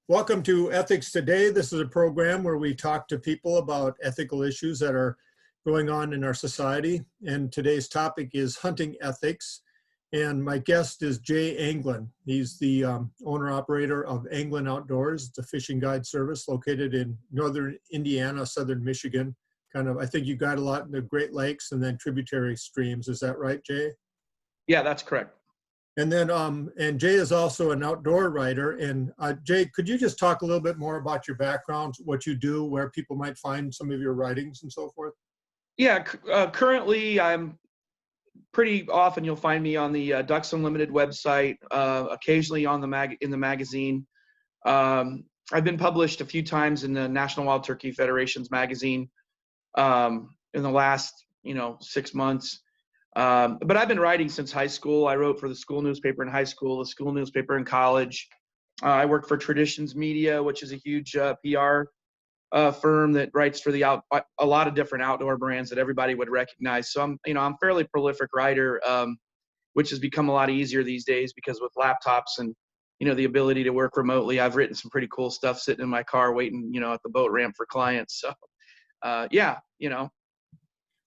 Welcome to Ethics Today. This is a program where we talk to people about ethical issues that are going on in our society. And today's topic is hunting ethics. And my guest is Jay Anglin. He's the owner-operator of Anglin Outdoors. It's a fishing guide service located in northern Indiana, southern Michigan. I think you guide a lot in the Great Lakes and then tributary streams. Is that right, Jay? Yeah, that's correct. And then, and Jay is also an outdoor writer. And Jay, could you just talk a little bit more about your background, what you do, where people might find some of your writings and so forth? Yeah, currently I'm pretty often you'll find me on the Ducks Unlimited website, occasionally on in the magazine. I've been published a few times in the National Wild Turkey Federation's magazine in the last 6 months. But I've been writing since high school. I wrote for the school newspaper in high school, the school newspaper in college. I work for Traditions Media, which is a huge PR firm that writes for a lot of different outdoor brands that everybody would recognize. So I'm a fairly prolific writer, which has become a lot easier these days because with laptops and the ability to work remotely, I've written some pretty cool stuff sitting in my car waiting, at the boat ramp for clients. So yeah.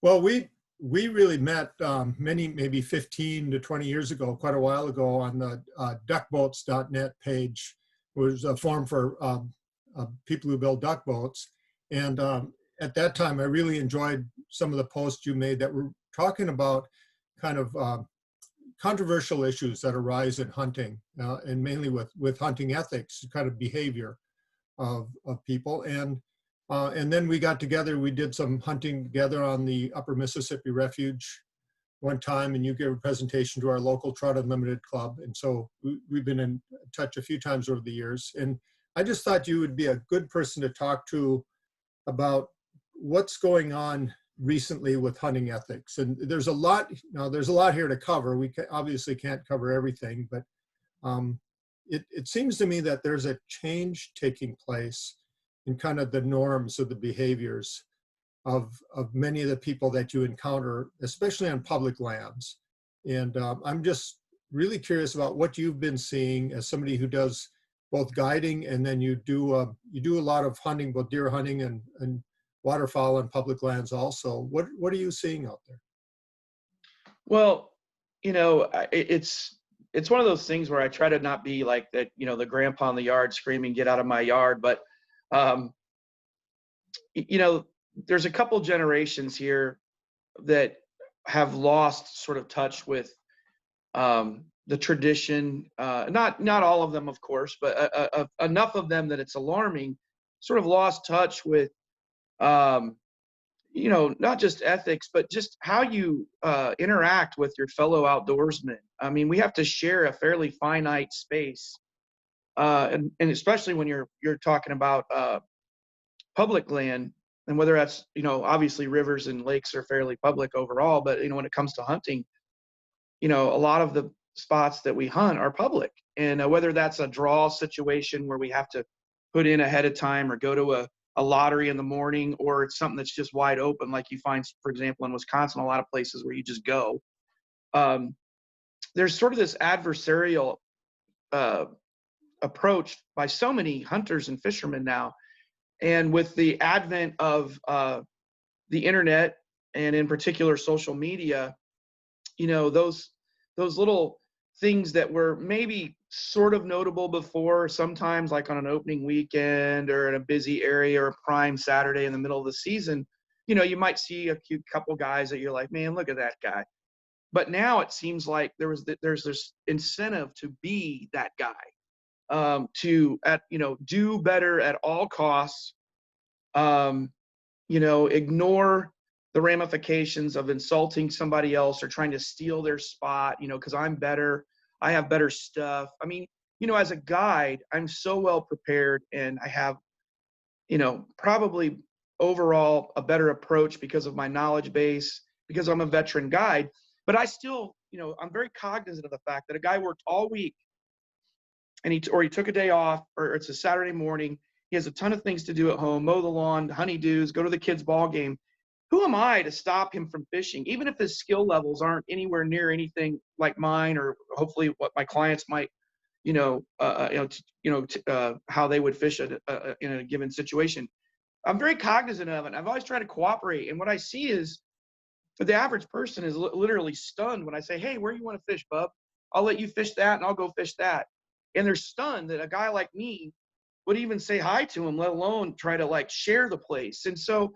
Well, we really met maybe 15 to 20 years ago, quite a while ago, on the duckboats.net page. It was a forum for people who build duck boats. And at that time, I really enjoyed some of the posts you made that were talking about kind of controversial issues that arise in hunting, and mainly with hunting ethics, kind of behavior of people. And then we got together, we did some hunting together on the Upper Mississippi Refuge one time, and you gave a presentation to our local Trout Unlimited Club. And so we've been in touch a few times over the years. And I just thought you would be a good person to talk to about what's going on recently with hunting ethics. And there's a lot here to cover. We obviously can't cover everything, but it seems to me that there's a change taking place in kind of the norms of the behaviors of many of the people that you encounter, especially on public lands. And I'm just really curious about what you've been seeing as somebody who does both guiding and then you do a lot of hunting, both deer hunting and waterfowl on public lands also. What are you seeing out there? Well, it's one of those things where I try to not be like that, the grandpa in the yard screaming, "Get out of my yard." But there's a couple generations here that have lost sort of touch with the tradition. Not all of them, of course, but enough of them that it's alarming. Sort of lost touch with, not just ethics, but just how you interact with your fellow outdoorsmen. I mean, we have to share a fairly finite space, and especially when you're talking about public land, and whether that's, obviously rivers and lakes are fairly public overall, but when it comes to hunting, a lot of the spots that we hunt are public. And whether that's a draw situation where we have to put in ahead of time or go to a lottery in the morning, or it's something that's just wide open, like you find, for example, in Wisconsin, a lot of places where you just go. There's sort of this adversarial approach by so many hunters and fishermen now. And with the advent of the internet, and in particular social media, those little things that were maybe sort of notable before, sometimes like on an opening weekend or in a busy area or a prime Saturday in the middle of the season, you might see a cute couple guys that you're like, man, look at that guy. But now it seems like there's this incentive to be that guy. To do better at all costs, ignore the ramifications of insulting somebody else or trying to steal their spot, because I'm better, I have better stuff. I mean, as a guide, I'm so well prepared, and I have, probably overall a better approach because of my knowledge base, because I'm a veteran guide. But I still, I'm very cognizant of the fact that a guy worked all week, and he took a day off, or it's a Saturday morning. He has a ton of things to do at home: mow the lawn, honeydews, go to the kids' ball game. Who am I to stop him from fishing, even if his skill levels aren't anywhere near anything like mine, or hopefully what my clients might how they would fish in a given situation. I'm very cognizant of it. I've always tried to cooperate. And what I see is the average person is literally stunned when I say, hey, where you want to fish, bub? I'll let you fish that and I'll go fish that. And they're stunned that a guy like me would even say hi to him, let alone try to like share the place. And so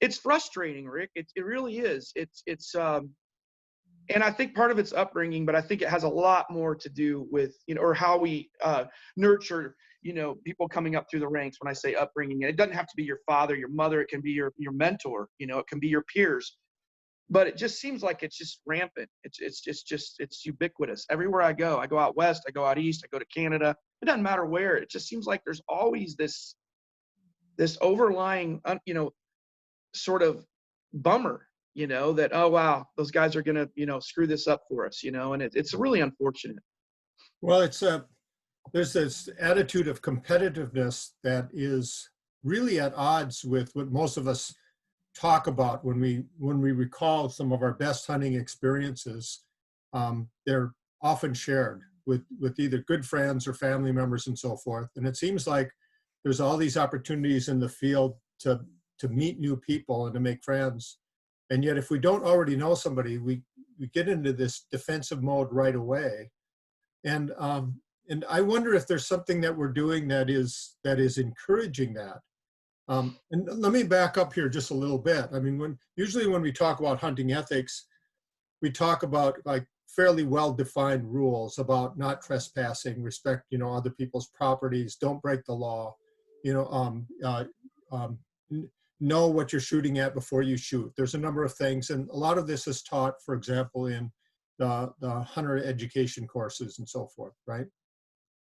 it's frustrating, Rick. It really is. And I think part of it's upbringing, but I think it has a lot more to do with, or how we nurture, people coming up through the ranks. When I say upbringing, it doesn't have to be your father, your mother. It can be your mentor, it can be your peers. But it just seems like it's just rampant. It's ubiquitous. Everywhere I go out west, I go out east, I go to Canada. It doesn't matter where. It just seems like there's always this overlying, sort of bummer, that, oh, wow, those guys are going to, screw this up for us, and it's really unfortunate. Well, there's this attitude of competitiveness that is really at odds with what most of us talk about when we recall some of our best hunting experiences. They're often shared with either good friends or family members and so forth. And it seems like there's all these opportunities in the field to meet new people and to make friends. And yet, if we don't already know somebody, we get into this defensive mode right away. And I wonder if there's something that we're doing that is encouraging that. And let me back up here just a little bit. I mean, usually when we talk about hunting ethics, we talk about like fairly well-defined rules about not trespassing, respect, other people's properties, don't break the law, know what you're shooting at before you shoot. There's a number of things, and a lot of this is taught, for example, in the hunter education courses and so forth, right?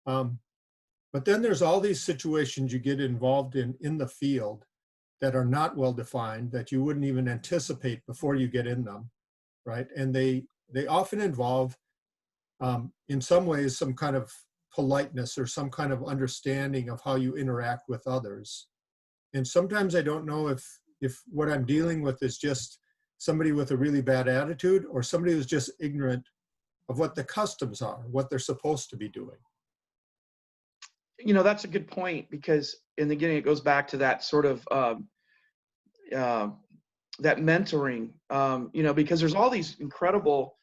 But then there's all these situations you get involved in the field that are not well defined, that you wouldn't even anticipate before you get in them, right? And they often involve, in some ways, some kind of politeness or some kind of understanding of how you interact with others. And sometimes I don't know if what I'm dealing with is just somebody with a really bad attitude or somebody who's just ignorant of what the customs are, what they're supposed to be doing. That's a good point, because in the beginning, it goes back to that sort of that mentoring, because there's all these incredible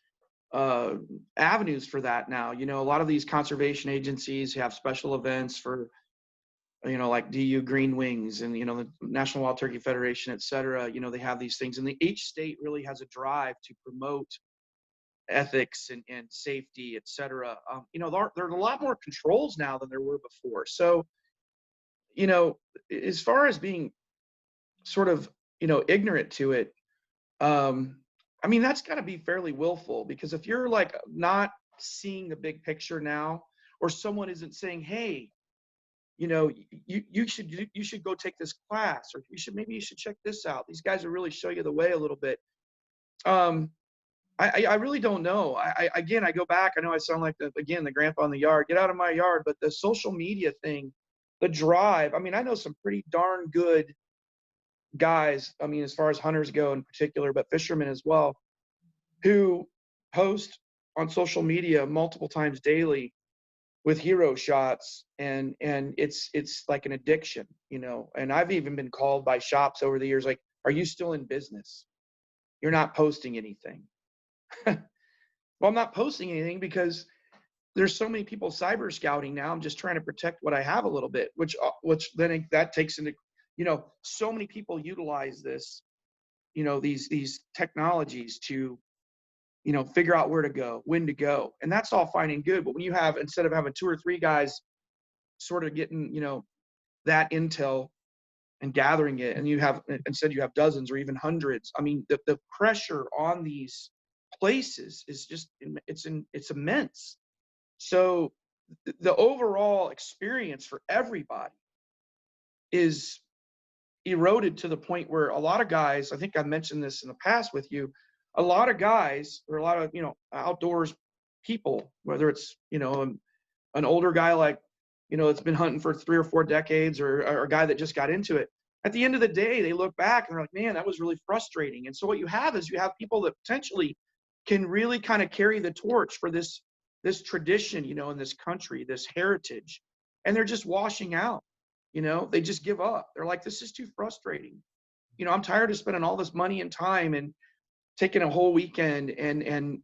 avenues for that now. A lot of these conservation agencies have special events for, like DU Green Wings and, the National Wild Turkey Federation, et cetera. They have these things, and each state really has a drive to promote ethics and safety, et cetera. There are a lot more controls now than there were before. So, as far as being sort of, ignorant to it, that's got to be fairly willful, because if you're like not seeing the big picture now, or someone isn't saying, hey, you should go take this class, or maybe you should check this out. These guys will really show you the way a little bit. I really don't know. I go back. I know I sound like the grandpa in the yard. Get out of my yard. But the social media thing, the drive. I know some pretty darn good guys. As far as hunters go in particular, but fishermen as well, who post on social media multiple times daily with hero shots, and it's like an addiction, And I've even been called by shops over the years, like, "Are you still in business? You're not posting anything." Well, I'm not posting anything because there's so many people cyber scouting now. I'm just trying to protect what I have a little bit, which then that takes into, so many people utilize this, these technologies to, figure out where to go, when to go. And that's all fine and good. But when you have, instead of having 2 or 3 guys sort of getting, that intel and gathering it, and instead you have dozens or even hundreds. The pressure on these places is just, it's immense. So the overall experience for everybody is eroded to the point where a lot of guys, I think I mentioned this in the past with you, a lot of guys, or a lot of, outdoors people, whether it's, an older guy like, that's been hunting for 3 or 4 decades, or a guy that just got into it. At the end of the day, they look back and they're like, man, that was really frustrating. And so what you have is, you have people that potentially can really kind of carry the torch for this this tradition, in this country, this heritage, and they're just washing out. They just give up. They're like, this is too frustrating. I'm tired of spending all this money and time and taking a whole weekend, and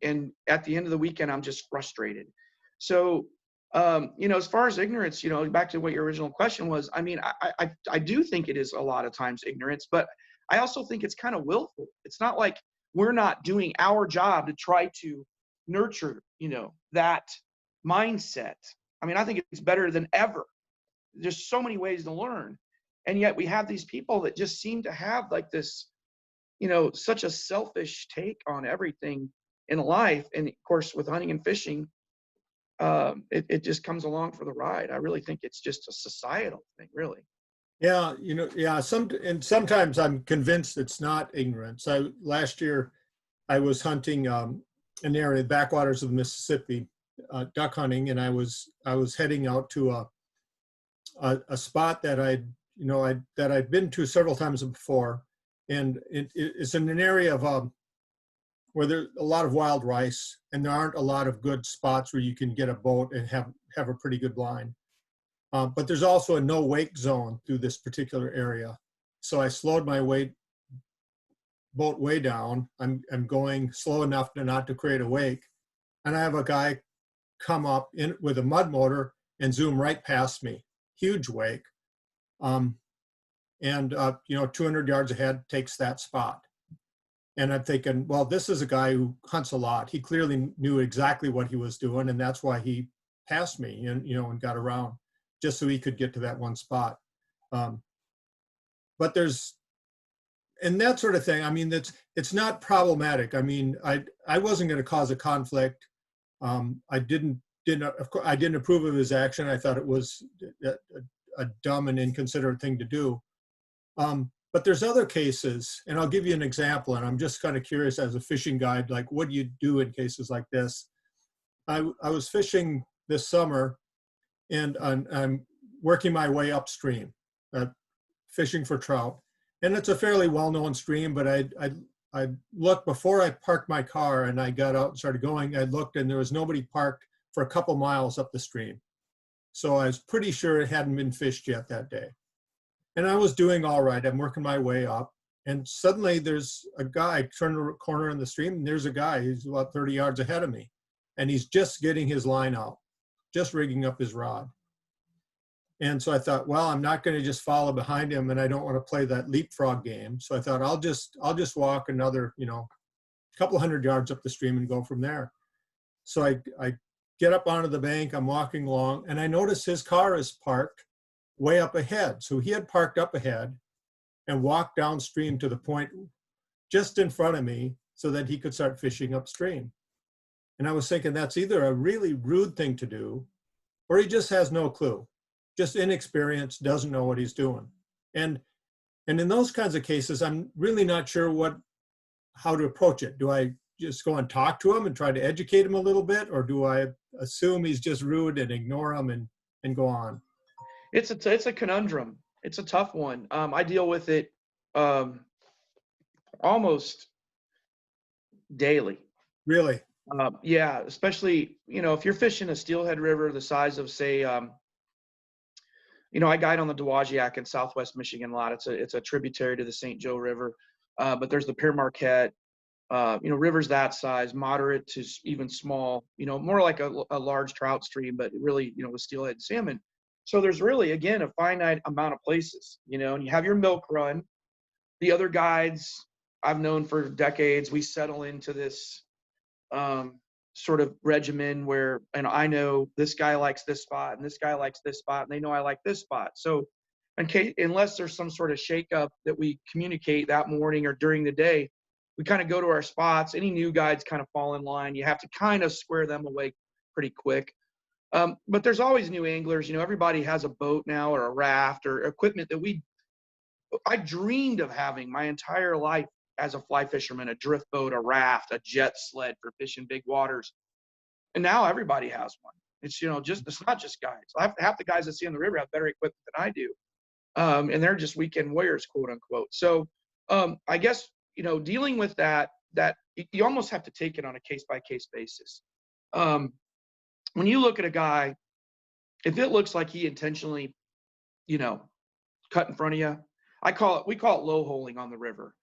at the end of the weekend, I'm just frustrated. So, as far as ignorance, back to what your original question was, I mean, I do think it is a lot of times ignorance, but I also think it's kind of willful. It's not like we're not doing our job to try to nurture, that mindset. I mean, I think it's better than ever. There's so many ways to learn. And yet we have these people that just seem to have like this, such a selfish take on everything in life. And of course, with hunting and fishing, it just comes along for the ride. I really think it's just a societal thing, really. Yeah, yeah. Sometimes I'm convinced it's not ignorance. Last year I was hunting an area, backwaters of the Mississippi, duck hunting, and I was heading out to a spot that I'd been to several times before, and it's in an area of where there's a lot of wild rice, and there aren't a lot of good spots where you can get a boat and have a pretty good line. But there's also a no wake zone through this particular area. So I slowed my boat way down. I'm going slow enough not to create a wake. And I have a guy come up in with a mud motor and zoom right past me. Huge wake. And 200 yards ahead takes that spot. And I'm thinking, well, this is a guy who hunts a lot. He clearly knew exactly what he was doing, and that's why he passed me and got around, just so he could get to that one spot. But and that sort of thing, I mean, it's not problematic. I mean, I wasn't going to cause a conflict. I didn't approve of his action. I thought it was a dumb and inconsiderate thing to do. But there's other cases, and I'll give you an example, and I'm just kind of curious as a fishing guide, like, what do you do in cases like this? I was fishing this summer, and I'm working my way upstream, fishing for trout. And it's a fairly well-known stream, but I looked before I parked my car and I got out and started going. I looked and there was nobody parked for a couple miles up the stream. So I was pretty sure it hadn't been fished yet that day. And I was doing all right. I'm working my way up. And suddenly there's a guy, I turn the corner in the stream, and there's a guy who's about 30 yards ahead of me. And he's just getting his line out, just rigging up his rod. And so I thought, well, I'm not going to just follow behind him, and I don't want to play that leapfrog game. So I thought I'll just walk another, couple hundred yards up the stream and go from there. So I get up onto the bank, I'm walking along, and I notice his car is parked way up ahead. So he had parked up ahead and walked downstream to the point just in front of me so that he could start fishing upstream. And I was thinking that's either a really rude thing to do, or he just has no clue, just inexperienced, doesn't know what he's doing. And in those kinds of cases, I'm really not sure how to approach it. Do I just go and talk to him and try to educate him a little bit, or do I assume he's just rude and ignore him and go on? It's a conundrum. It's a tough one. I deal with it almost daily. Really? Yeah, especially, if you're fishing a steelhead river the size of, say, I guide on the Dowagiac in Southwest Michigan a lot. It's a tributary to the St. Joe River. But there's the Pere Marquette, rivers that size, moderate to even small, more like a large trout stream, but really, with steelhead and salmon. So there's really, again, a finite amount of places, and you have your milk run. The other guides I've known for decades, we settle into this sort of regimen where, and I know this guy likes this spot and this guy likes this spot, and they know I like this spot. So unless there's some sort of shakeup that we communicate that morning or during the day, we kind of go to our spots. Any new guides kind of fall in line. You have to kind of square them away pretty quick. But there's always new anglers. Everybody has a boat now or a raft or equipment that I dreamed of having my entire life as a fly fisherman, a drift boat, a raft, a jet sled for fishing big waters. And now everybody has one. It's, it's not just guys. Half the guys I see on the river have better equipment than I do. And they're just weekend warriors, quote unquote. So I guess, dealing with that you almost have to take it on a case by case basis. when you look at a guy, if it looks like he intentionally, you know, cut in front of you, we call it low holing on the river.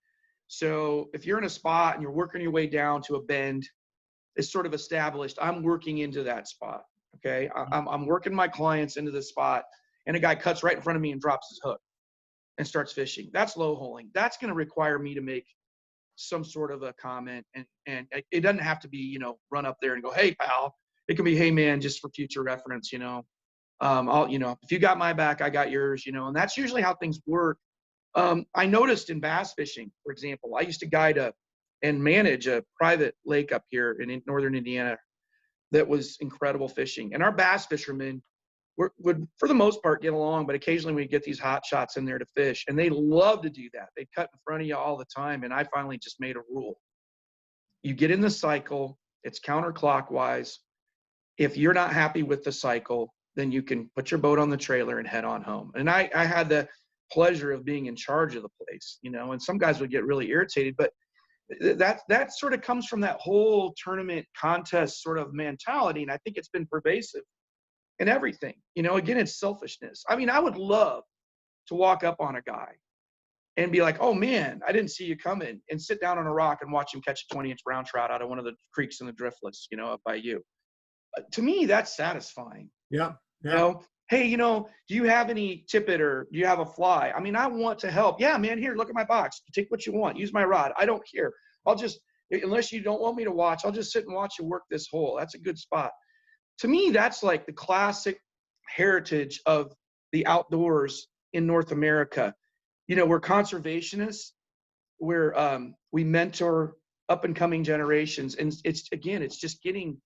So if you're in a spot and you're working your way down to a bend, it's sort of established. I'm working into that spot. Okay. I'm working my clients into the spot, and a guy cuts right in front of me and drops his hook and starts fishing. That's low holing. That's going to require me to make some sort of a comment, and it doesn't have to be, run up there and go, "Hey pal." It can be, "Hey man, just for future reference, if you got my back, I got yours," and that's usually how things work. I noticed in bass fishing, for example, I used to guide and manage a private lake up here in northern Indiana that was incredible fishing. And our bass fishermen would, for the most part, get along, but occasionally we get these hot shots in there to fish, and they love to do that. They cut in front of you all the time. And I finally just made a rule. You get in the cycle, it's counterclockwise. If you're not happy with the cycle, then you can put your boat on the trailer and head on home. And I had the pleasure of being in charge of the place, and some guys would get really irritated, but that sort of comes from that whole tournament contest sort of mentality. And I think it's been pervasive in everything. Again, it's selfishness. I mean, I would love to walk up on a guy and be like, "Oh man, I didn't see you coming," and sit down on a rock and watch him catch a 20-inch brown trout out of one of the creeks in the driftless, up by you. To me, that's satisfying. Yeah. You Yeah. know, "Hey, do you have any tippet, or do you have a fly?" I mean, I want to help. "Yeah, man, here, look at my box. Take what you want. Use my rod. I don't care. I'll just, unless you don't want me to watch, I'll just sit and watch you work this hole. That's a good spot." To me, that's like the classic heritage of the outdoors in North America. We're conservationists. We mentor up and coming generations, and it's just getting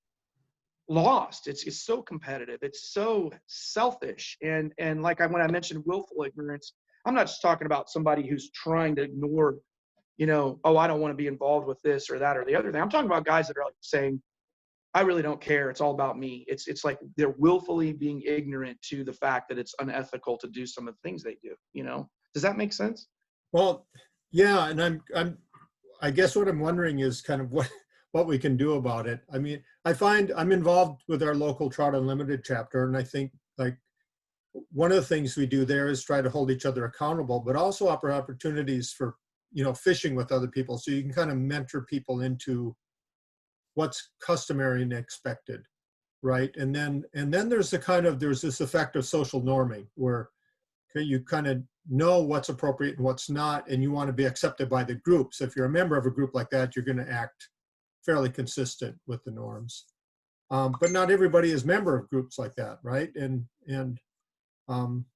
lost. It's so competitive. It's so selfish. And like when I mentioned willful ignorance, I'm not just talking about somebody who's trying to ignore, "Oh, I don't want to be involved with this or that or the other thing." I'm talking about guys that are like saying, "I really don't care. It's all about me." It's like they're willfully being ignorant to the fact that it's unethical to do some of the things they do. Does that make sense? Well, yeah, and I guess what I'm wondering is kind of what we can do about it. I mean, I find I'm involved with our local Trout Unlimited chapter, and I think like one of the things we do there is try to hold each other accountable, but also offer opportunities for fishing with other people, so you can kind of mentor people into what's customary and expected, right? And then there's this effect of social norming where, okay, you kind of know what's appropriate and what's not, and you want to be accepted by the group. So if you're a member of a group like that, you're going to act fairly consistent with the norms. But not everybody is member of groups like that, right? Um,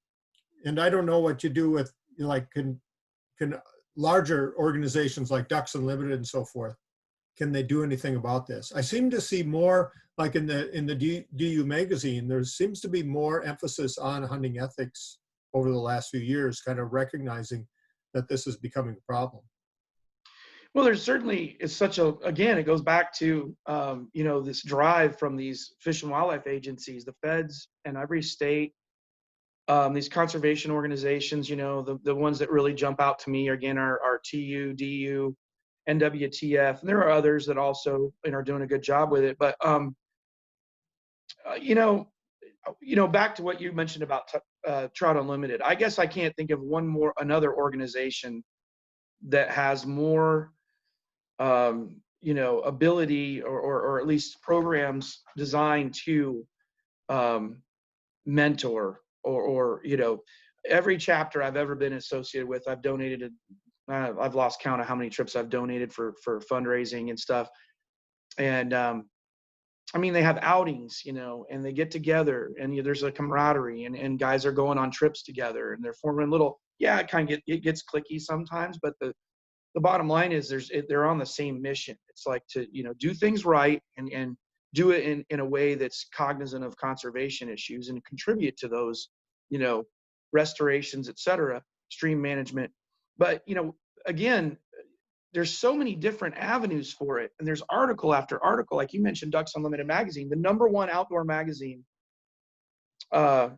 and I don't know what you do with can larger organizations like Ducks Unlimited and so forth. Can they do anything about this? I seem to see more, like in the DU magazine, there seems to be more emphasis on hunting ethics over the last few years, kind of recognizing that this is becoming a problem. Well, there's certainly is again, it goes back to, this drive from these fish and wildlife agencies, the feds, and every state, these conservation organizations. The ones that really jump out to me again are TU, DU, NWTF, and there are others that also are doing a good job with it. But back to what you mentioned about Trout Unlimited. I guess I can't think of another organization that has more ability, or at least programs designed to mentor, or every chapter I've ever been associated with, I've donated. I've lost count of how many trips I've donated for fundraising and stuff. And I mean, they have outings, and they get together, and there's a camaraderie, and guys are going on trips together, and they're forming it gets cliquey sometimes, but the bottom line is they're on the same mission. It's like to, do things right, and do it in a way that's cognizant of conservation issues, and contribute to those, restorations, et cetera, stream management. But, again, there's so many different avenues for it. And there's article after article, like you mentioned, Ducks Unlimited magazine, the #1 outdoor magazine in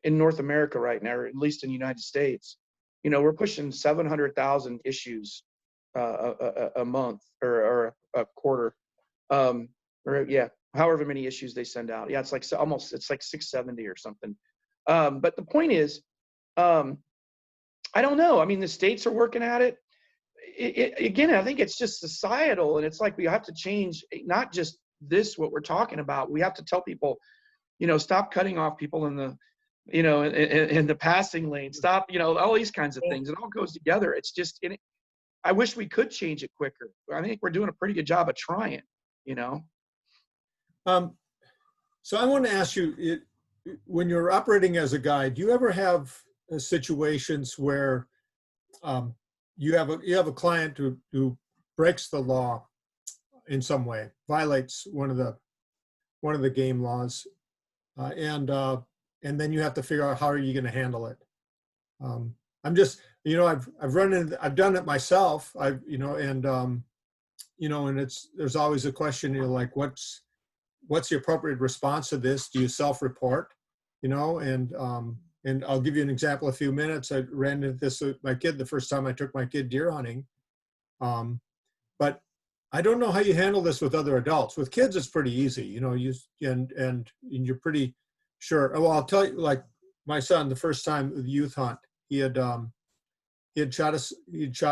North America right now, or at least in the United States. We're pushing 700,000 issues a month, or a quarter. however many issues they send out. Yeah, it's like it's like 670 or something. But the point is, I don't know. I mean, the states are working at it. Again, I think it's just societal, and it's like we have to change not just this what we're talking about. We have to tell people, stop cutting off people in the, in the passing lane. Stop, all these kinds of things. It all goes together. It's just, I wish we could change it quicker. I think we're doing a pretty good job of trying. You know. Um, so I want to ask you, when you're operating as a guide, do you ever have situations where you have a client who breaks the law in some way, violates one of the game laws, and then you have to figure out how are you going to handle it? I'm just, I've done it myself. And there's always a question, like, what's the appropriate response to this? Do you self-report? And I'll give you an example. A few minutes, I ran into this with my kid the first time I took my kid deer hunting. But I don't know how you handle this with other adults. With kids, it's pretty easy. And you're pretty sure. Well, I'll tell you, like my son, the first time the youth hunt, he had shot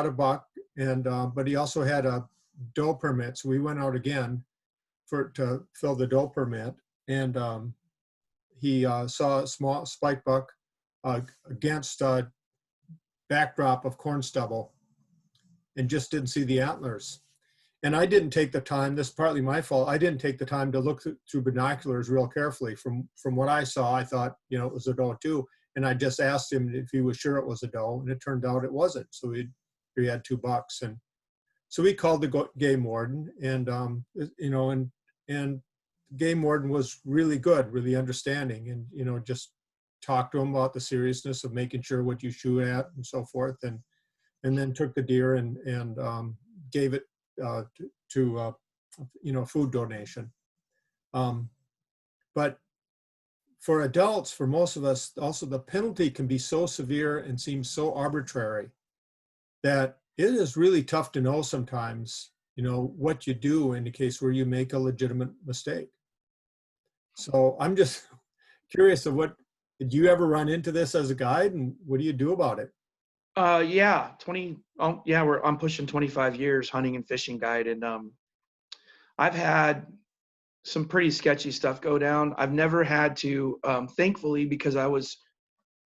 a buck, but he also had a doe permit. So we went out again to fill the doe permit, and he saw a small spike buck against a backdrop of corn stubble, and just didn't see the antlers. And I didn't take the time. This is partly my fault. I didn't take the time to look through binoculars real carefully. From what I saw, I thought it was a doe too. And I just asked him if he was sure it was a doe, and it turned out it wasn't. So he had 2 bucks, and so we called the game warden, and and game warden was really good, really understanding, and just talked to him about the seriousness of making sure what you shoot at and so forth, and then took the deer and gave it to food donation. But for adults, for most of us, also the penalty can be so severe and seems so arbitrary that it is really tough to know sometimes, what you do in the case where you make a legitimate mistake. So I'm just curious did you ever run into this as a guide, and what do you do about it? Yeah, I'm pushing 25 years hunting and fishing guide, and I've had some pretty sketchy stuff go down. I've never had to, thankfully, because I was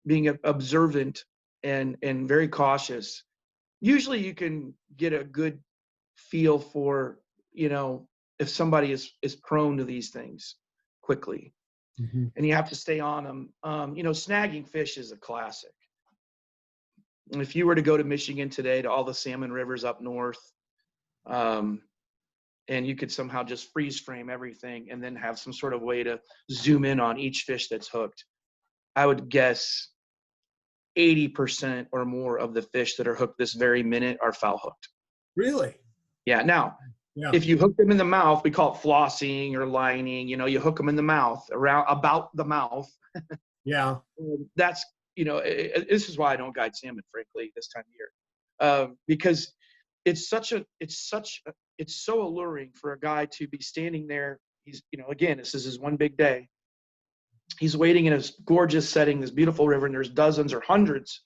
being observant and very cautious. Usually you can get a good feel for, if somebody is prone to these things quickly. Mm-hmm. And you have to stay on them. Snagging fish is a classic. If you were to go to Michigan today, to all the salmon rivers up north, and you could somehow just freeze frame everything and then have some sort of way to zoom in on each fish that's hooked, I would guess 80% or more of the fish that are hooked this very minute are foul hooked. Really? Yeah. Now, Yeah. if you hook them in the mouth, we call it flossing or lining. You hook them in the mouth, about the mouth. Yeah. That's, this is why I don't guide salmon, frankly, this time of year, because it's so alluring for a guy to be standing there. He's, again, this is his one big day. He's waiting in a gorgeous setting, this beautiful river, and there's dozens or hundreds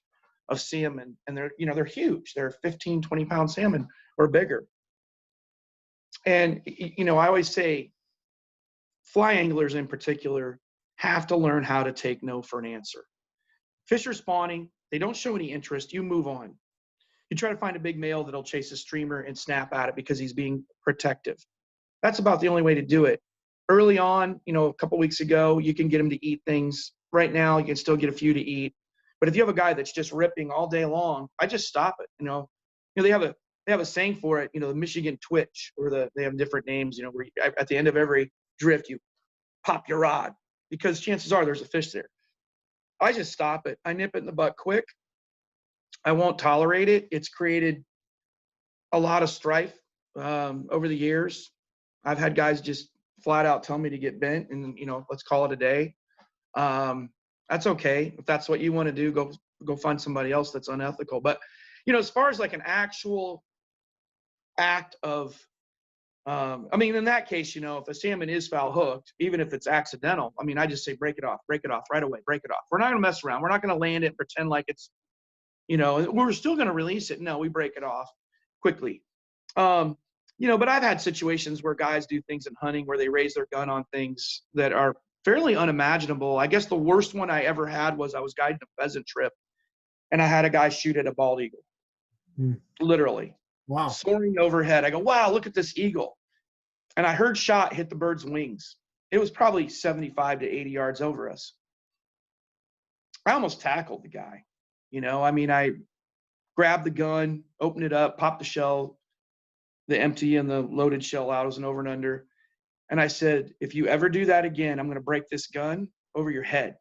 of salmon, and they're huge. They're 15, 20-pound salmon or bigger. And, I always say fly anglers in particular have to learn how to take no for an answer. Fish are spawning. They don't show any interest. You move on. You try to find a big male that'll chase a streamer and snap at it because he's being protective. That's about the only way to do it. Early on, a couple weeks ago, you can get him to eat things. Right now, you can still get a few to eat. But if you have a guy that's just ripping all day long, I just stop it. They have a saying for it. The Michigan twitch, or they have different names. Where at the end of every drift, you pop your rod because chances are there's a fish there. I just stop it. I nip it in the butt quick. I won't tolerate it. It's created a lot of strife over the years. I've had guys just flat out tell me to get bent and, let's call it a day. That's okay. If that's what you want to do, go find somebody else that's unethical. But, as far as like an actual act of I mean, in that case, you know, if a salmon is foul hooked, even if it's accidental, I mean, I just say break it off right away, break it off. We're not going to mess around. We're not going to land it and pretend like it's, you know, we're still going to release it. No, we break it off quickly. Um, you know, but I've had situations where guys do things in hunting where they raise their gun on things that are fairly unimaginable. I guess the worst one I ever had was I was guiding a pheasant trip and I had a guy shoot at a bald eagle, Hmm. literally Wow. soaring overhead. I go, wow, look at this eagle. And I heard shot hit the bird's wings. It was probably 75 to 80 yards over us. I almost tackled the guy. You know, I mean, I grabbed the gun, opened it up, popped the shell, the empty and the loaded shell out as an over and under. And I said, if you ever do that again, I'm going to break this gun over your head.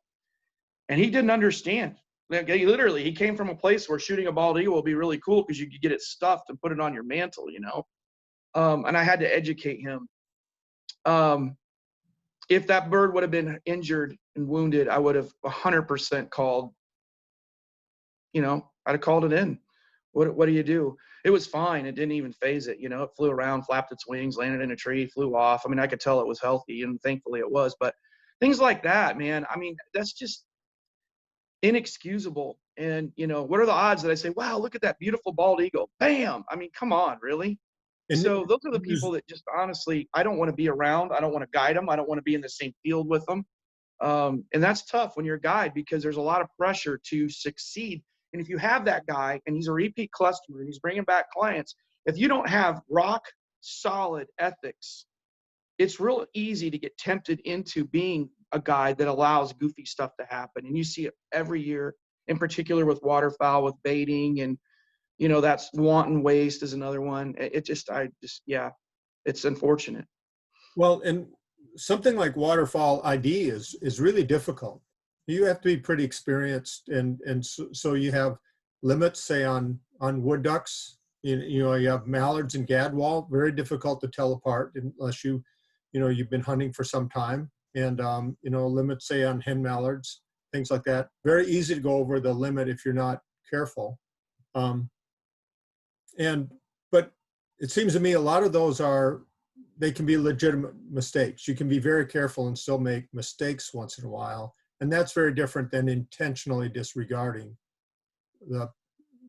And he didn't understand. Like, he came from a place where shooting a bald eagle would be really cool because you could get it stuffed and put it on your mantle, you know. And I had to educate him. If that bird would have been injured and wounded, I would have 100% called, you know, I'd have called it in. What do you do? It was fine. It didn't even phase it. You know, it flew around, flapped its wings, landed in a tree, flew off. I mean, I could tell it was healthy, and thankfully it was. But things like that, man, I mean, that's just inexcusable. And, you know, what are the odds that I say, wow, look at that beautiful bald eagle? Bam. I mean, come on, really? And So those are the people that just honestly, I don't want to be around. I don't want to guide them. I don't want to be in the same field with them. And that's tough when you're a guide because there's a lot of pressure to succeed. And if you have that guy and he's a repeat customer and he's bringing back clients, if you don't have rock solid ethics, it's real easy to get tempted into being a guide that allows goofy stuff to happen. And you see it every year, in particular with waterfowl, with baiting, and you know, that's wanton waste is another one. Yeah, it's unfortunate. well, and something like waterfall ID is really difficult. You have to be pretty experienced, and so you have limits, say on wood ducks. You know, you have mallards and gadwall, very difficult to tell apart unless you know, you've been hunting for some time. And you know, limits, say on hen mallards, things like that. Very easy to go over the limit if you're not careful. Um, and but it seems to me a lot of those they can be legitimate mistakes. You can be very careful and still make mistakes once in a while, and that's very different than intentionally disregarding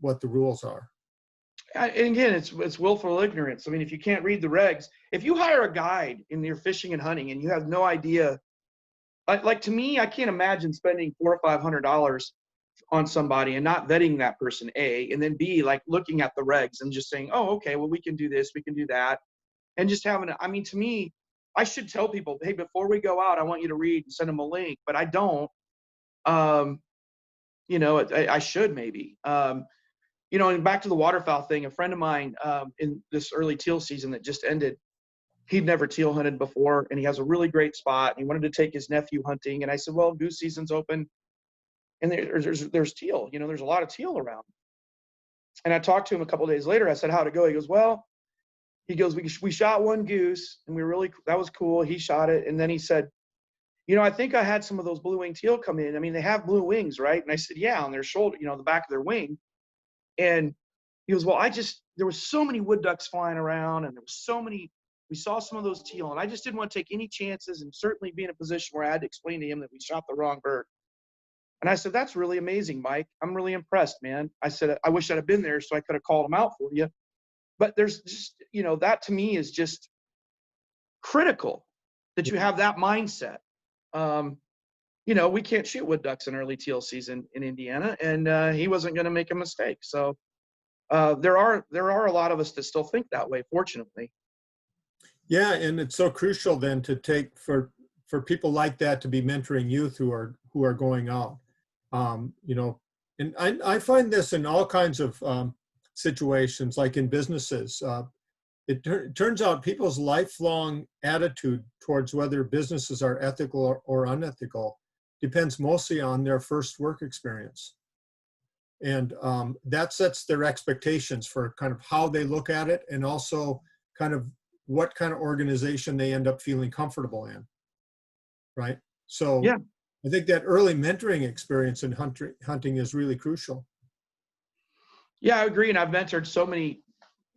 what the rules are. And again, it's willful ignorance. I mean, if you can't read the regs, if you hire a guide in your fishing and hunting and you have no idea, like to me, I can't imagine spending $400 or $500 on somebody and not vetting that person, A, and then B, like looking at the regs and just saying, oh, okay, well, we can do this, we can do that. And just having, I mean, to me, I should tell people, hey, before we go out, I want you to read and send them a link, but I don't. You know, I should maybe. You know, and back to the waterfowl thing, a friend of mine in this early teal season that just ended, he'd never teal hunted before, and he has a really great spot. He wanted to take his nephew hunting, and I said, well, goose season's open, and there's teal. You know, there's a lot of teal around. And I talked to him a couple of days later. I said, how'd it go? He goes, well, we shot one goose, and that was cool. He shot it, and then he said, you know, I think I had some of those blue-winged teal come in. I mean, they have blue wings, right? And I said, yeah, on their shoulder, you know, the back of their wing. And he goes, well, there was so many wood ducks flying around, and we saw some of those teal, and I just didn't want to take any chances and certainly be in a position where I had to explain to him that we shot the wrong bird. And I said, that's really amazing, Mike. I'm really impressed, man. I said, I wish I'd have been there so I could have called him out for you. But there's just, you know, that to me is just critical that you have that mindset. You know, we can't shoot wood ducks in early teal season in Indiana, and he wasn't going to make a mistake. So there are a lot of us that still think that way, fortunately. Yeah, and it's so crucial then to take for people like that to be mentoring youth who are going out. You know, and I find this in all kinds of situations, like in businesses. It turns out people's lifelong attitude towards whether businesses are ethical or unethical depends mostly on their first work experience. And that sets their expectations for kind of how they look at it, and also kind of what kind of organization they end up feeling comfortable in, right? So Yeah. I think that early mentoring experience in hunting is really crucial. Yeah, I agree. And I've mentored so many,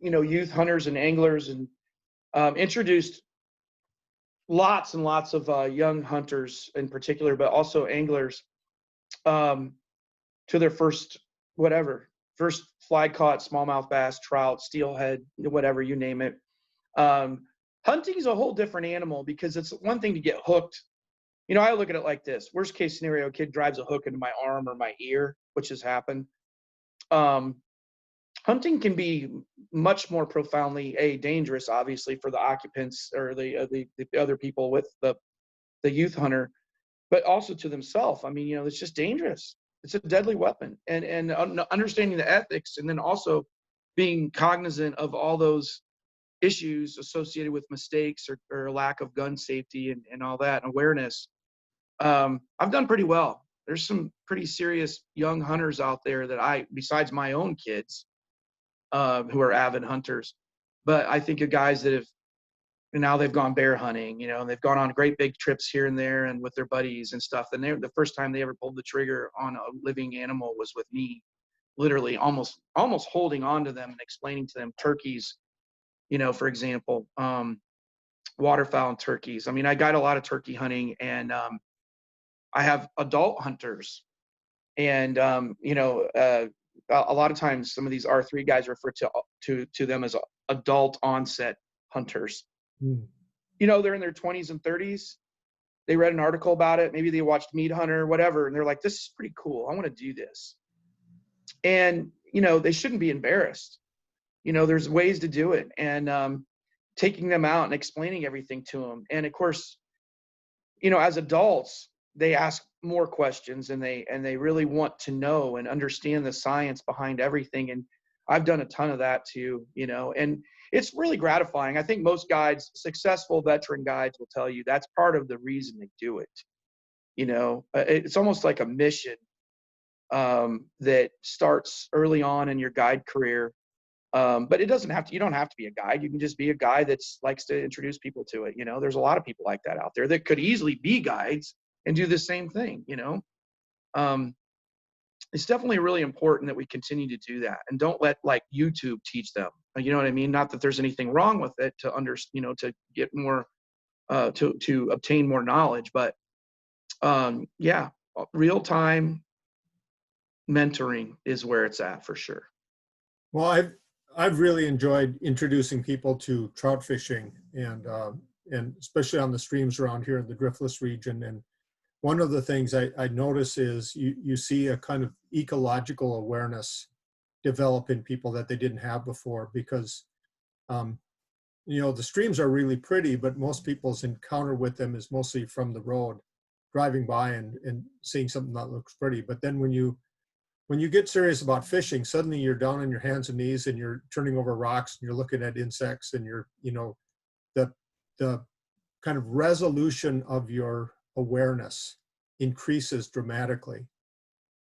you know, youth hunters and anglers, and introduced lots and lots of young hunters in particular, but also anglers, um, to their first fly caught smallmouth bass, trout, steelhead, whatever, you name it. Um, Hunting is a whole different animal because it's one thing to get hooked. I look at it like this: worst case scenario, a kid drives a hook into my arm or my ear, which has happened. Um, Hunting can be much more profoundly dangerous, obviously, for the occupants or the other people with the youth hunter, but also to themselves. I mean, it's just dangerous. It's a deadly weapon, and understanding the ethics, and then also being cognizant of all those issues associated with mistakes or lack of gun safety and all that and awareness. I've done pretty well. There's some pretty serious young hunters out there that besides my own kids, who are avid hunters, but I think of guys that have, and now they've gone bear hunting, and they've gone on great big trips here and there and with their buddies and stuff. And the first time they ever pulled the trigger on a living animal was with me, literally almost holding on to them and explaining to them turkeys, for example, waterfowl and turkeys. I mean, I guide a lot of turkey hunting, and I have adult hunters, and a lot of times some of these R3 guys refer to them as adult onset hunters. Mm. They're in their 20s and 30s. They read an article about it. Maybe they watched Meat Hunter, whatever, and they're like, this is pretty cool. I want to do this. And, they shouldn't be embarrassed. There's ways to do it, and taking them out and explaining everything to them. And of course, as adults, they ask more questions, and they really want to know and understand the science behind everything. And I've done a ton of that too, and it's really gratifying. I think most guides, successful veteran guides, will tell you that's part of the reason they do it. It's almost like a mission, that starts early on in your guide career. But you don't have to be a guide. You can just be a guy that likes to introduce people to it. There's a lot of people like that out there that could easily be guides and do the same thing. It's definitely really important that we continue to do that, and don't let YouTube teach them. You know what I mean? Not that there's anything wrong with it to get more, to obtain more knowledge, but yeah, real time mentoring is where it's at for sure. Well, I've really enjoyed introducing people to trout fishing, and especially on the streams around here in the driftless region. And one of the things I notice is you see a kind of ecological awareness develop in people that they didn't have before, because the streams are really pretty, but most people's encounter with them is mostly from the road, driving by and seeing something that looks pretty. But then when you get serious about fishing, suddenly you're down on your hands and knees, and you're turning over rocks, and you're looking at insects, and the kind of resolution of your awareness increases dramatically.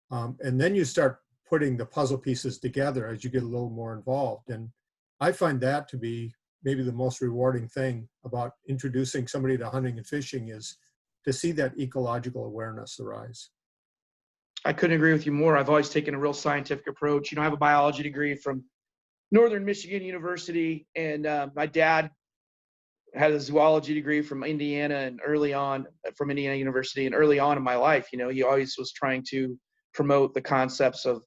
And then you start putting the puzzle pieces together as you get a little more involved. And I find that to be maybe the most rewarding thing about introducing somebody to hunting and fishing, is to see that ecological awareness arise. I couldn't agree with you more. I've always taken a real scientific approach. I have a biology degree from Northern Michigan University, and my dad had a zoology degree from Indiana University. And early on in my life, he always was trying to promote the concepts of,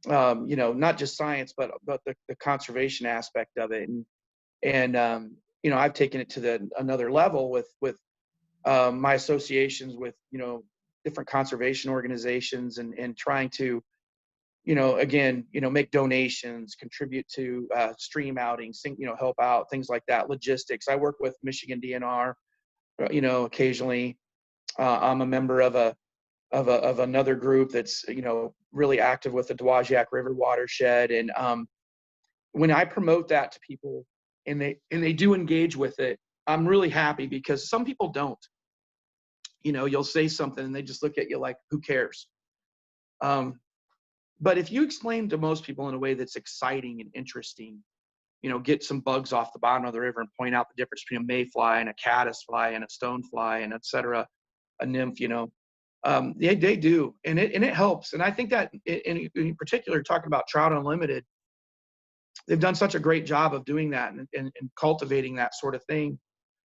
not just science, but the conservation aspect of it. And I've taken it to another level with my associations with, different conservation organizations, and trying to, again, make donations, contribute to stream outings, help out, things like that, logistics. I work with Michigan DNR, occasionally. I'm a member of another group that's, really active with the Dowagiac River watershed. And when I promote that to people, and they do engage with it, I'm really happy, because some people don't. You'll say something and they just look at you like, who cares? But if you explain to most people in a way that's exciting and interesting, get some bugs off the bottom of the river and point out the difference between a mayfly and a caddisfly and a stonefly and et cetera, a nymph, they do. And it helps. And I think that in particular, talking about Trout Unlimited, they've done such a great job of doing that and cultivating that sort of thing.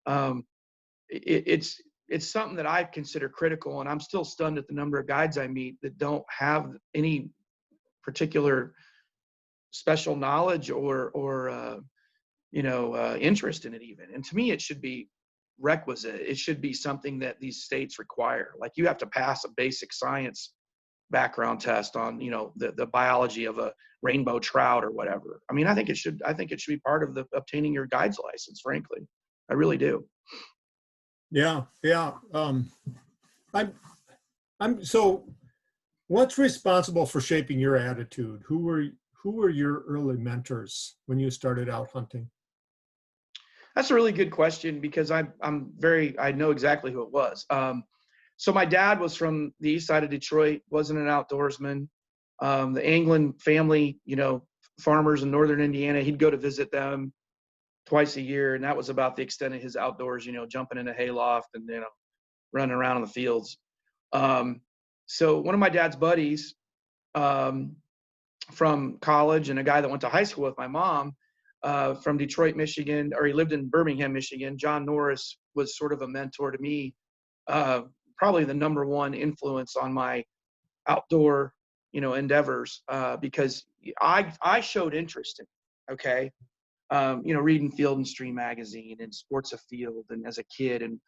Um, it's something that I consider critical, and I'm still stunned at the number of guides I meet that don't have any particular special knowledge or interest in it even. And to me, it should be requisite. It should be something that these states require. Like you have to pass a basic science background test on, the biology of a rainbow trout or whatever. I mean, I think it should be part of the obtaining your guide's license, frankly. I really do. Yeah, yeah. I'm, so what's responsible for shaping your attitude? Who were your early mentors when you started out hunting? That's a really good question because I know exactly who it was. So my dad was from the east side of Detroit, wasn't an outdoorsman. The Anglin family, farmers in northern Indiana, he'd go to visit them twice a year, and that was about the extent of his outdoors, jumping in a hayloft and running around in the fields. So one of my dad's buddies from college and a guy that went to high school with my mom from Detroit, Michigan, or he lived in Birmingham, Michigan. John Norris was sort of a mentor to me, probably the number one influence on my outdoor, endeavors, because I showed interest in it, okay? Reading Field and Stream magazine and Sports Afield and as a kid, and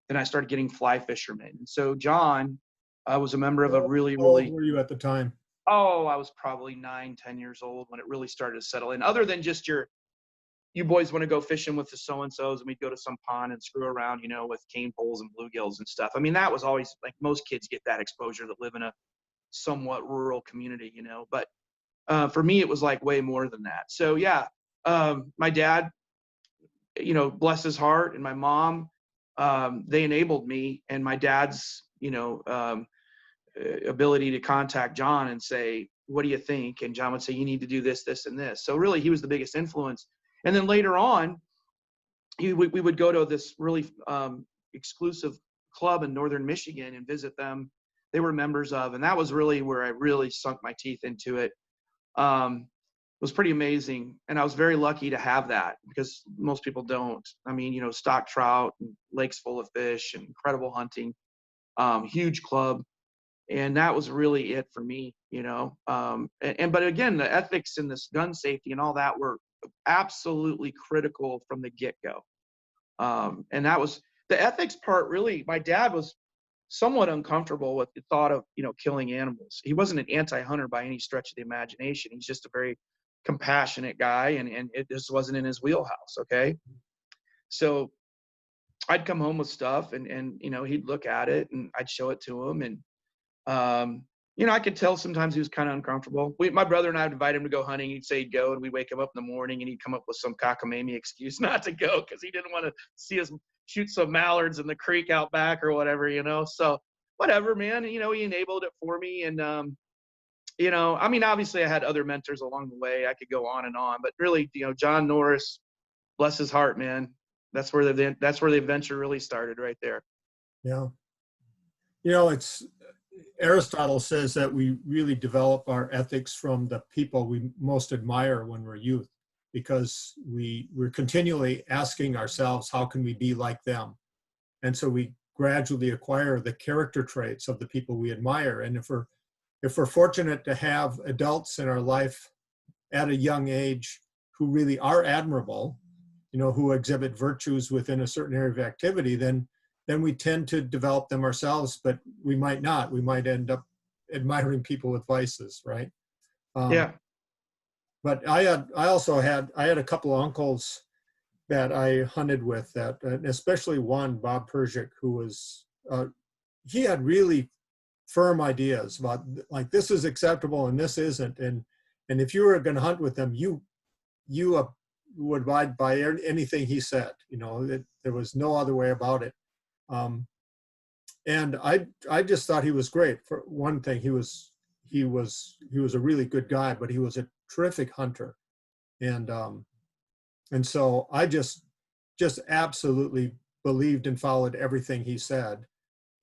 then I started getting fly fishermen. And so John was a member of a really, How old really, were you at the time? oh, I was probably 9, 10 years old when it really started to settle in. Other than just you boys want to go fishing with the so-and-sos, and we'd go to some pond and screw around, with cane poles and bluegills and stuff. I mean, that was always like most kids get that exposure that live in a somewhat rural community, but for me, it was like way more than that. So yeah, my dad, bless his heart, and my mom, they enabled me, and my dad's, ability to contact John and say, what do you think? And John would say, you need to do this, this, and this. So really, he was the biggest influence. And then later on, we would go to this really exclusive club in northern Michigan and visit them. They were members of, and that was really where I really sunk my teeth into it. It was pretty amazing, and I was very lucky to have that because most people don't. I mean, stock trout, and lakes full of fish, and incredible hunting, huge club, and that was really it for me. But again, the ethics and this gun safety and all that were absolutely critical from the get-go. And that was the ethics part. Really, my dad was somewhat uncomfortable with the thought of, killing animals. He wasn't an anti-hunter by any stretch of the imagination. He's just a very compassionate guy, and it just wasn't in his wheelhouse. Okay. So I'd come home with stuff and he'd look at it and I'd show it to him. And, I could tell sometimes he was kind of uncomfortable. My brother and I would invite him to go hunting. He'd say he'd go, and we'd wake him up in the morning and he'd come up with some cockamamie excuse not to go because he didn't want to see us shoot some mallards in the creek out back or whatever, So whatever, man, he enabled it for me. And, I mean, obviously I had other mentors along the way. I could go on and on, but really, John Norris, bless his heart, man. That's where the adventure really started right there. Yeah. It's Aristotle says that we really develop our ethics from the people we most admire when we're youth, because we're continually asking ourselves, how can we be like them? And so we gradually acquire the character traits of the people we admire. And if we're fortunate to have adults in our life at a young age who really are admirable, who exhibit virtues within a certain area of activity, then we tend to develop them ourselves, but we might not. We might end up admiring people with vices, right? Yeah. But I had a couple of uncles that I hunted with, that, especially one, Bob Persic, who was, he had really firm ideas about, like, this is acceptable and this isn't. And if you were going to hunt with them, you would abide by anything he said. There was no other way about it. And I just thought he was great. For one thing, he was a really good guy, but he was a terrific hunter. And so I just absolutely believed and followed everything he said.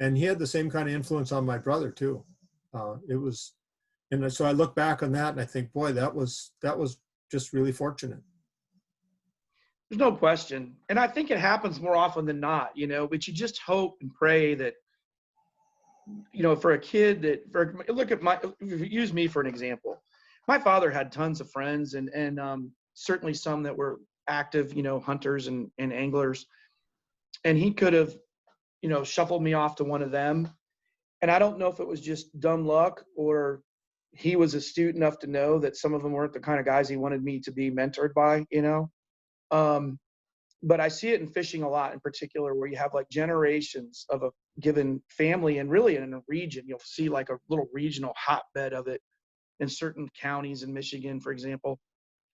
And he had the same kind of influence on my brother too. And so I look back on that and I think, boy, that was just really fortunate. There's no question. And I think it happens more often than not, but you just hope and pray that, for a kid look at use me for an example. My father had tons of friends and certainly some that were active, hunters and anglers. And he could have, shuffled me off to one of them. And I don't know if it was just dumb luck or he was astute enough to know that some of them weren't the kind of guys he wanted me to be mentored by, Um, but I see it in fishing a lot in particular, where you have like generations of a given family, and really in a region, you'll see like a little regional hotbed of it in certain counties in Michigan, for example,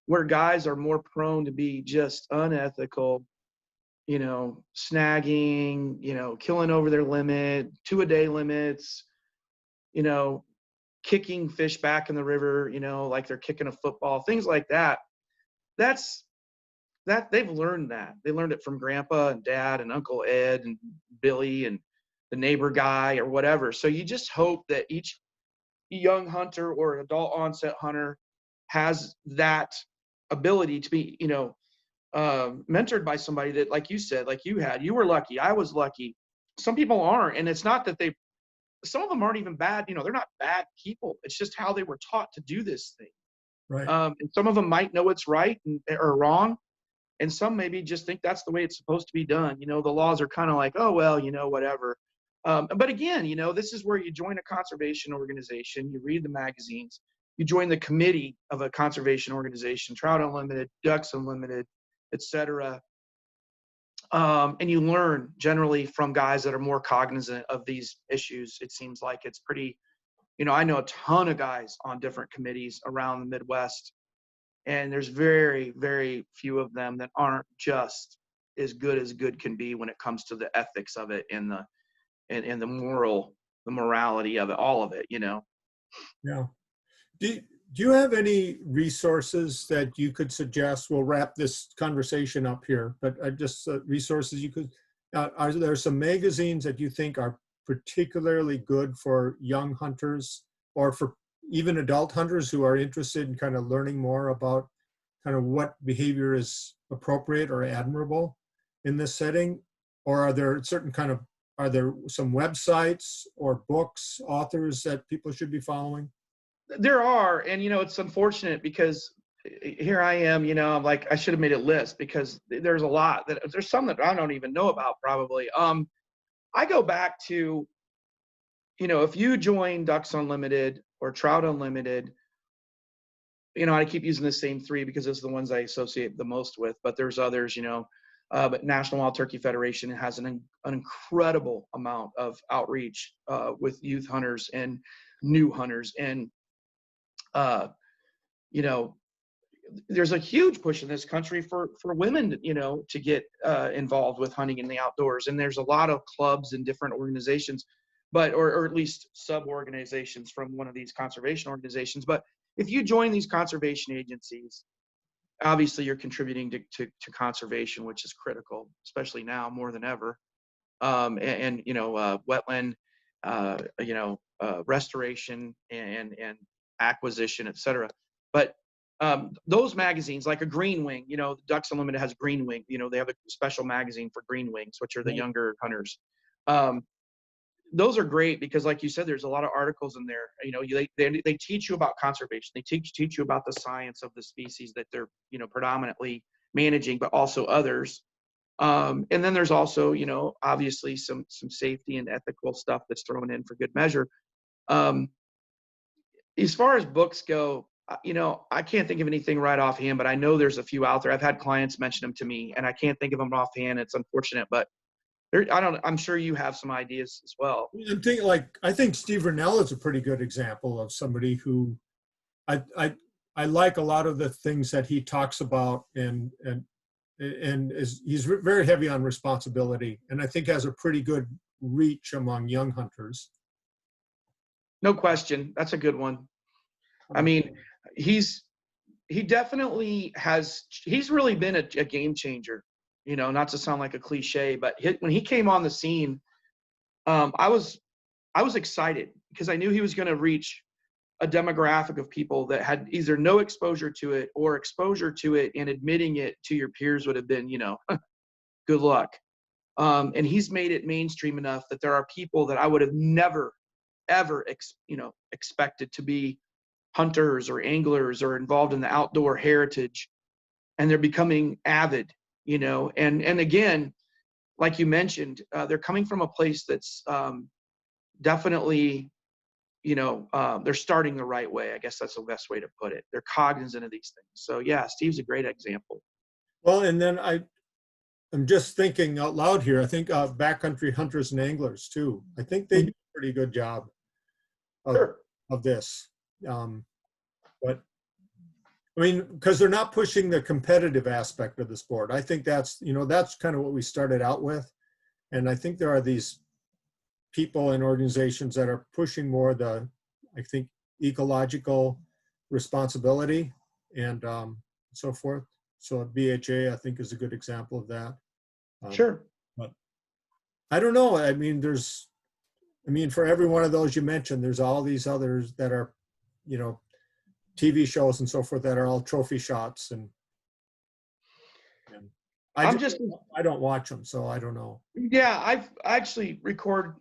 where guys are more prone to be just unethical, snagging, killing over their limit, 2-a-day limits, you know, kicking fish back in the river, like they're kicking a football, things like that. That's that they've learned that. They learned it from grandpa and dad and Uncle Ed and Billy and the neighbor guy or whatever. So you just hope that each young hunter or adult onset hunter has that ability to be, mentored by somebody that, like you said, like you were lucky. I was lucky. Some people aren't. And it's not that some of them aren't even bad. They're not bad people. It's just how they were taught to do this thing. Right. And some of them might know it's right or wrong. And some maybe just think that's the way it's supposed to be done. The laws are kind of like, oh, well, whatever. But again, this is where you join a conservation organization, you read the magazines, you join the committee of a conservation organization, Trout Unlimited, Ducks Unlimited, etc. And you learn generally from guys that are more cognizant of these issues. It seems like it's pretty, I know a ton of guys on different committees around the Midwest, and there's very, very few of them that aren't just as good can be when it comes to the ethics of it and the morality of it, all of it, Yeah. Do you have any resources that you could suggest? We'll wrap this conversation up here, but just resources you could, are there some magazines that you think are particularly good for young hunters or for even adult hunters who are interested in kind of learning more about kind of what behavior is appropriate or admirable in this setting? Or are there some websites or books, authors that people should be following? There are, and it's unfortunate because here I am, I'm like, I should have made a list because there's a lot there's some that I don't even know about probably. I go back to, if you join Ducks Unlimited or Trout Unlimited, I keep using the same three because it's the ones I associate the most with, but there's others, but National Wild Turkey Federation has an incredible amount of outreach with youth hunters and new hunters. And, there's a huge push in this country for women, to get involved with hunting in the outdoors. And there's a lot of clubs and different organizations, or at least sub-organizations from one of these conservation organizations. But if you join these conservation agencies, obviously you're contributing to conservation, which is critical, especially now more than ever. Wetland, restoration and acquisition, et cetera. But those magazines, like a Green Wing, Ducks Unlimited has Green Wing. They have a special magazine for Green Wings, which are the younger hunters. Those are great because, like you said, there's a lot of articles in there. They teach you about conservation. They teach you about the science of the species that they're predominantly managing, but also others. And then there's also obviously some safety and ethical stuff that's thrown in for good measure. As far as books go, I can't think of anything right offhand, but I know there's a few out there. I've had clients mention them to me, and I can't think of them offhand. It's unfortunate, but I'm sure you have some ideas as well. I think Steve Rennell is a pretty good example of somebody who I like a lot of the things that he talks about, and he's very heavy on responsibility, and I think has a pretty good reach among young hunters. No question, that's a good one. I mean, he definitely has. He's really been a game changer. Not to sound like a cliche, but when he came on the scene, I was excited because I knew he was going to reach a demographic of people that had either no exposure to it or exposure to it, and admitting it to your peers would have been, good luck. And he's made it mainstream enough that there are people that I would have never, ever, expected to be hunters or anglers or involved in the outdoor heritage, and they're becoming avid, and again, like you mentioned, they're coming from a place that's definitely, they're starting the right way. I guess that's the best way to put it. They're cognizant of these things. So yeah, Steve's a great example. Well, and then I'm just thinking out loud here. I think backcountry hunters and anglers too. I think they do a pretty good job of Sure. this. But I mean, because they're not pushing the competitive aspect of the sport. I think that's kind of what we started out with, and I think there are these people and organizations that are pushing more I think, ecological responsibility and so forth. So BHA, I think, is a good example of that. Sure. But I don't know. I mean, for every one of those you mentioned, there's all these others that are, TV shows and so forth that are all trophy shots, and I don't watch them, so I don't know. Yeah, I've actually record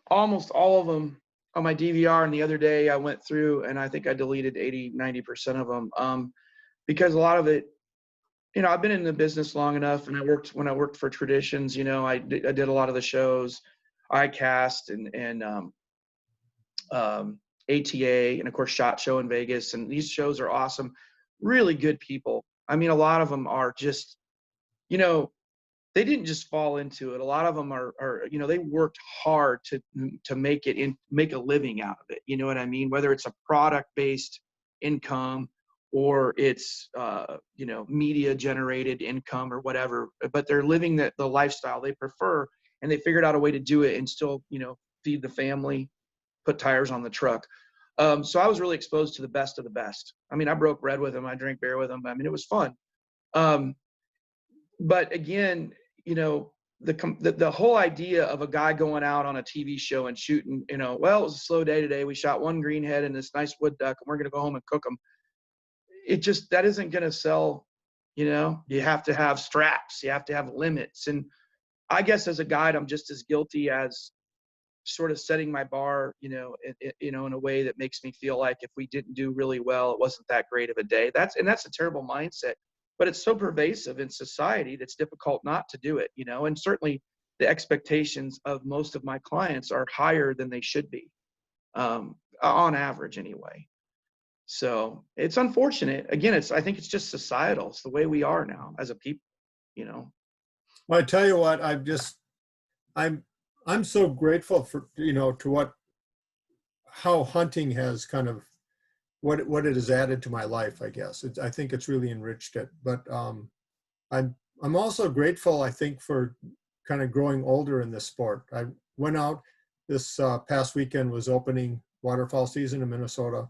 almost all of them on my DVR, and the other day I went through and I think I deleted 80-90% of them, because a lot of it, I've been in the business long enough, and when I worked for Traditions, I did a lot of the shows, ICAST and ATA, and of course SHOT Show in Vegas, and these shows are awesome, really good people. I mean, a lot of them are just, they didn't just fall into it. A lot of them are they worked hard to make a living out of it. You know what I mean? Whether it's a product-based income or it's media generated income or whatever, but they're living the lifestyle they prefer, and they figured out a way to do it and still feed the family, put tires on the truck. So I was really exposed to the best of the best. I mean, I broke bread with them, I drank beer with them. I mean, it was fun. But again, the whole idea of a guy going out on a TV show and shooting, well, it was a slow day today. We shot one greenhead and this nice wood duck, and we're going to go home and cook them. That isn't going to sell. You have to have straps, you have to have limits. And I guess as a guide, I'm just as guilty as sort of setting my bar, in a way that makes me feel like if we didn't do really well, it wasn't that great of a day. That's a terrible mindset, but it's so pervasive in society that's difficult not to do it, and certainly the expectations of most of my clients are higher than they should be, on average anyway. So it's unfortunate. Again, I think it's just societal. It's the way we are now as a people, Well, I tell you what, I'm so grateful for, to how hunting has kind of, what it has added to my life, I guess. I think it's really enriched it. But I'm also grateful, I think, for kind of growing older in this sport. I went out this past weekend, was opening waterfowl season in Minnesota,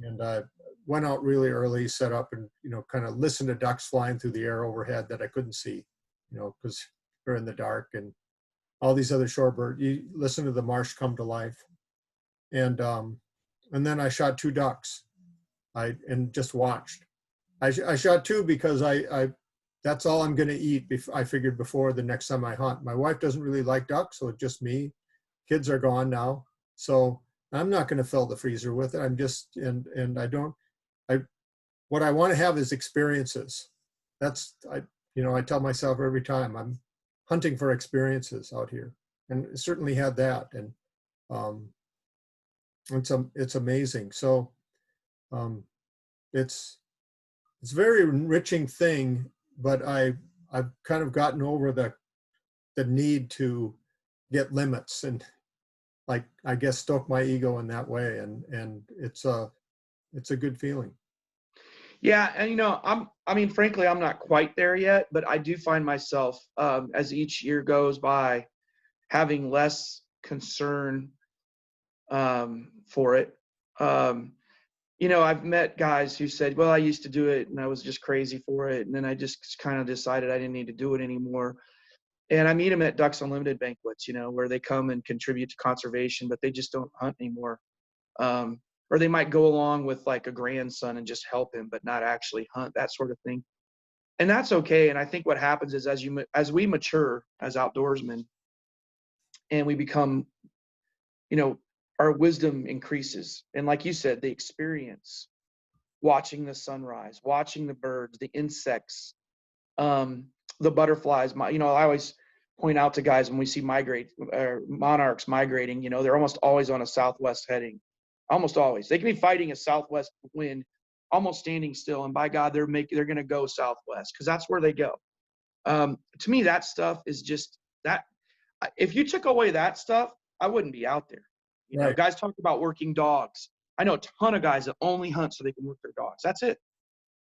and I went out really early, set up, and kind of listened to ducks flying through the air overhead that I couldn't see, because they're in the dark, and all these other shorebirds. You listen to the marsh come to life, and then I shot 2 ducks. And just watched. I shot 2 because I that's all I'm going to eat. I figured before the next time I hunt. My wife doesn't really like ducks, so it's just me. Kids are gone now, so I'm not going to fill the freezer with it. I'm just and I don't. What I want to have is experiences. I tell myself every time I'm hunting for experiences out here, and certainly had that, and it's amazing. So it's a very enriching thing, but I've kind of gotten over the need to get limits and, like, I guess, stoke my ego in that way, and it's a good feeling. Yeah, and frankly, I'm not quite there yet, but I do find myself, as each year goes by, having less concern for it. I've met guys who said, well, I used to do it and I was just crazy for it, and then I just kind of decided I didn't need to do it anymore. And I meet them at Ducks Unlimited banquets, where they come and contribute to conservation, but they just don't hunt anymore. Or they might go along with like a grandson and just help him, but not actually hunt, that sort of thing. And that's okay. And I think what happens is as we mature as outdoorsmen and we become, you know, our wisdom increases. And like you said, the experience, watching the sunrise, watching the birds, the insects, um, the butterflies. I always point out to guys when we see monarchs migrating, they're almost always on a southwest heading. Almost always. They can be fighting a southwest wind, almost standing still, and by God, they're going to go southwest because that's where they go. To me, that stuff is just that. If you took away that stuff, I wouldn't be out there. Right. Guys talk about working dogs. I know a ton of guys that only hunt so they can work their dogs. That's it.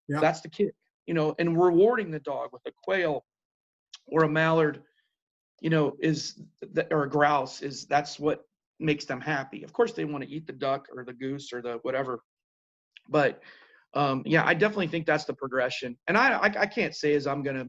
Yeah. That's the kick. And rewarding the dog with a quail or a mallard, or a grouse that's what makes them happy. Of course, they want to eat the duck or the goose or the whatever. But yeah, I definitely think that's the progression. And I can't say as I'm going to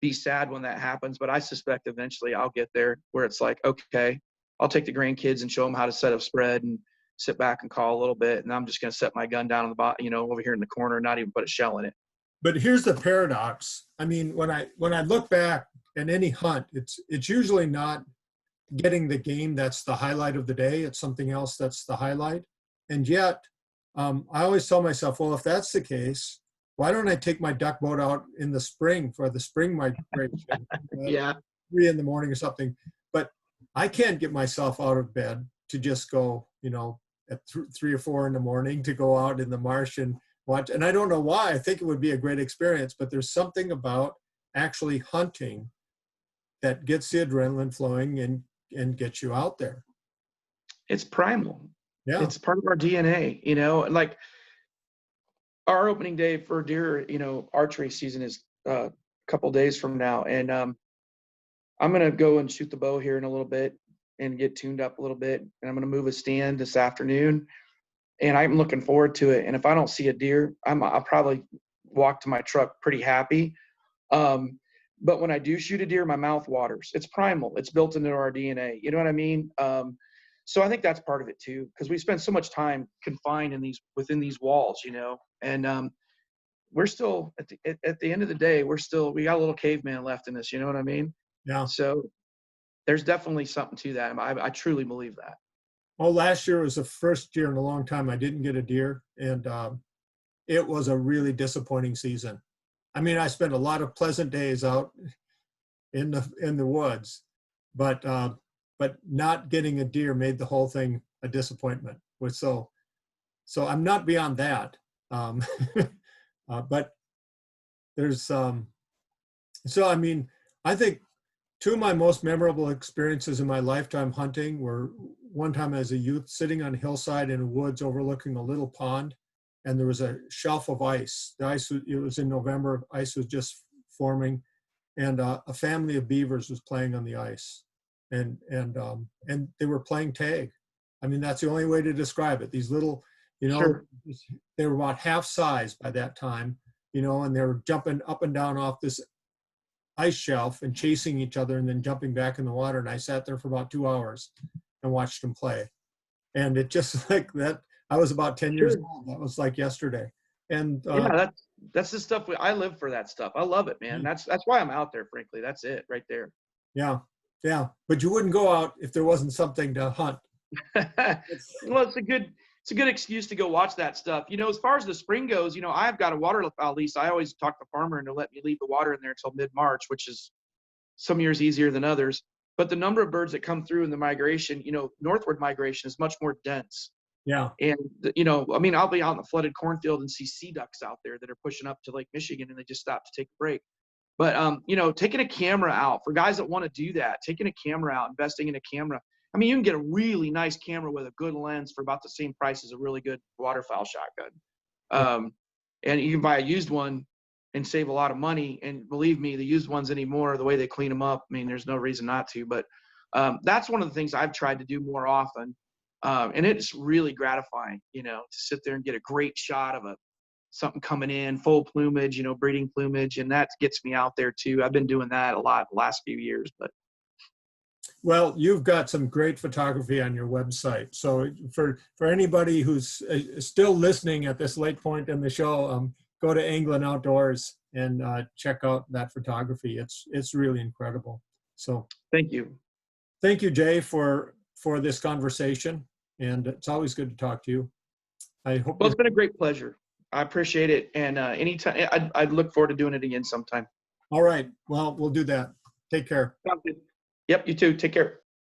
be sad when that happens, but I suspect eventually I'll get there where it's like, okay, I'll take the grandkids and show them how to set up spread and sit back and call a little bit. And I'm just going to set my gun down on the bottom, over here in the corner and not even put a shell in it. But here's the paradox. I mean, when I look back at any hunt, it's usually not getting the game that's the highlight of the day. It's something else that's the highlight. And yet, I always tell myself, well, if that's the case, why don't I take my duck boat out in the spring for the spring migration? Yeah. 3 a.m. or something. But I can't get myself out of bed to just go, at 3 or 4 in the morning to go out in the marsh and watch. And I don't know why. I think it would be a great experience, but there's something about actually hunting that gets the adrenaline flowing and gets you out there. It's primal. Yeah. It's part of our DNA, like our opening day for deer, archery season is a couple days from now. And I'm going to go and shoot the bow here in a little bit and get tuned up a little bit. And I'm going to move a stand this afternoon. And I'm looking forward to it. And if I don't see a deer, I'll probably walk to my truck pretty happy. But when I do shoot a deer, my mouth waters. It's primal. It's built into our DNA. You know what I mean? So I think that's part of it too, because we spend so much time confined within these walls, and we're still at the end of the day, we got a little caveman left in us. You know what I mean? Yeah. So there's definitely something to that. I truly believe that. Well, last year was the first year in a long time I didn't get a deer, and it was a really disappointing season. I mean, I spent a lot of pleasant days out in the woods, but not getting a deer made the whole thing a disappointment. So I'm not beyond that, but there's so I mean, I think 2 of my most memorable experiences in my lifetime hunting were one time as a youth sitting on a hillside in the woods overlooking a little pond, and there was a shelf of ice. It was in November, ice was just forming, and a family of beavers was playing on the ice, and they were playing tag. I mean, that's the only way to describe it. These little, Sure. they were about half size by that time, and they were jumping up and down off this ice shelf and chasing each other and then jumping back in the water. And I sat there for about 2 hours and watched them play. And it just like that, I was about 10 years old. That was like yesterday. And yeah, that's the stuff I live for. That stuff. I love it, man. That's why I'm out there, frankly. That's it right there. Yeah. Yeah. But you wouldn't go out if there wasn't something to hunt. Well, it's a good excuse to go watch that stuff. As far as the spring goes, I've got a waterfowl lease. I always talk to the farmer and to let me leave the water in there until mid-March, which is some years easier than others. But the number of birds that come through in the migration, northward migration is much more dense. Yeah. And, I mean, I'll be out in the flooded cornfield and see sea ducks out there that are pushing up to Lake Michigan and they just stop to take a break. But, taking a camera out for guys that want to do that, taking a camera out, investing in a camera. I mean, you can get a really nice camera with a good lens for about the same price as a really good waterfowl shotgun. And you can buy a used one and save a lot of money. And believe me, the used ones anymore, the way they clean them up, I mean, there's no reason not to. But that's one of the things I've tried to do more often. And it's really gratifying, to sit there and get a great shot of something coming in, full plumage, breeding plumage. And that gets me out there too. I've been doing that a lot the last few years. But Well, you've got some great photography on your website. So for anybody who's still listening at this late point in the show, go to Anglin Outdoors and check out that photography. It's really incredible. So Thank you. thank you, Jay, for this conversation. And it's always good to talk to you. I hope Well, it's been a great pleasure. I appreciate it. And anytime, I'd look forward to doing it again sometime. all right. Well, we'll do that. Take care. Sounds good. Yep, you too. Take care.